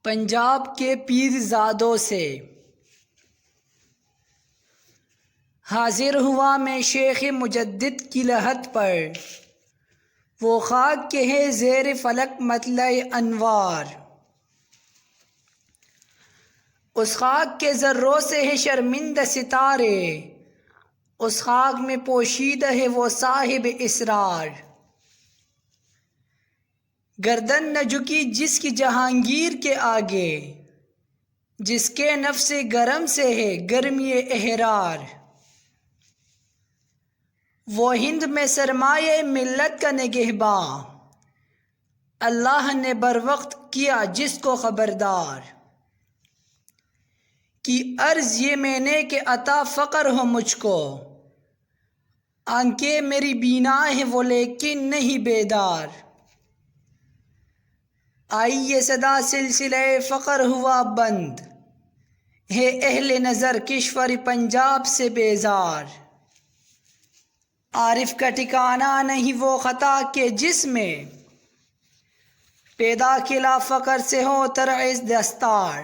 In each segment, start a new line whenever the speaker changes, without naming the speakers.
پنجاب کے پیر زادوں سے حاضر ہوا میں شیخ مجدد کی لحد پر، وہ خاک کے ہے زیر فلک مطلع انوار۔ اس خاک کے ذروں سے ہے شرمندہ ستارے، اس خاک میں پوشیدہ ہے وہ صاحب اسرار۔ گردن نہ جھکی جس کی جہانگیر کے آگے، جس کے نفس گرم سے ہے گرمی احرار۔ وہ ہند میں سرمایہ ملت کا نگہباں، اللہ نے بر وقت کیا جس کو خبردار۔ کی عرض یہ میں نے کہ عطا فقر ہو مجھ کو، آنکھیں میری بینا ہے وہ لیکن نہیں بیدار۔ آئی یہ صدا سلسلہ فقر ہوا بند، ہے اہل نظر کشور پنجاب سے بیزار۔ عارف کا ٹھکانہ نہیں وہ خطا کہ جس میں، پیدا کھلا فقر سے ہو ترعز دستار۔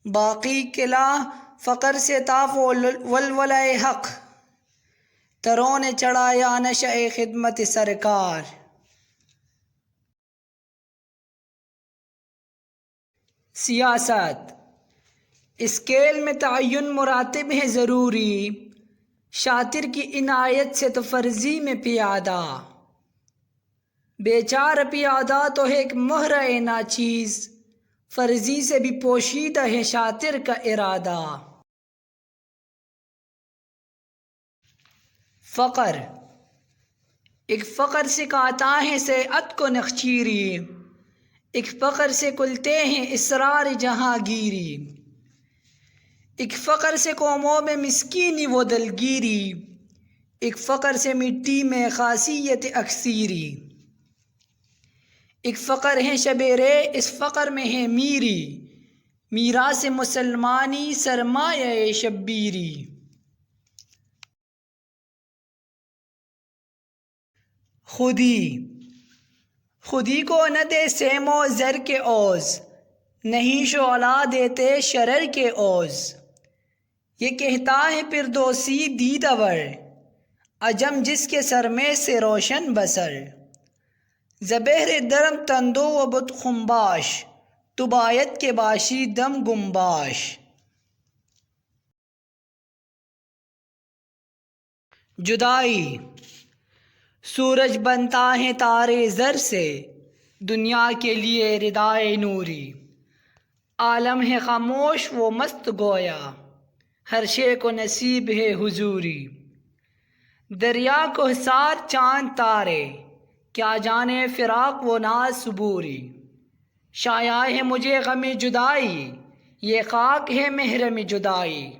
باقی کلا فقر سے تھا وہ ولولہ حق، تروں نے چڑھایا نشہ خدمت سرکار۔ سیاست اسکیل میں تعین مراتب ہے ضروری، شاطر کی عنایت سے تو فرضی میں پیادہ۔ بیچارہ پیادہ تو ہے ایک مہرہ ناچیز، فرضی سے بھی پوشیدہ ہے شاطر کا ارادہ۔ فقر ایک فقر سے کاتا ہے سیعت کو نخچیری، ایک فقر سے کلتے ہیں اسرار جہانگیری۔ ایک فقر سے قوموں میں مسکینی و دلگیری، ایک فقر سے مٹی میں خاصیت اکثیری۔ ایک فقر ہے شب رے اس فقر میں ہے میری، میراث مسلمانی سرمایہ شبیری۔ خودی کو نہ دے سیم و زر کے عوض، نہیں شعلہ دیتے شرر کے عوض۔ یہ کہتا ہے فردوسی دیدہ ور، عجم جس کے سر میں سے روشن بصر۔ زبہر درم تندو و بت خنباش، طباعت کے باشی دم گنباش۔ جدائی سورج بنتا ہے تارے زر سے، دنیا کے لیے ردائے نوری۔ عالم ہے خاموش وہ مست گویا، ہر شے کو نصیب ہے حضوری۔ دریا کو حصار چاند تارے، کیا جانے فراق و ناز صبوری۔ شایع ہے مجھے غم جدائی، یہ خاک ہے محرم جدائی۔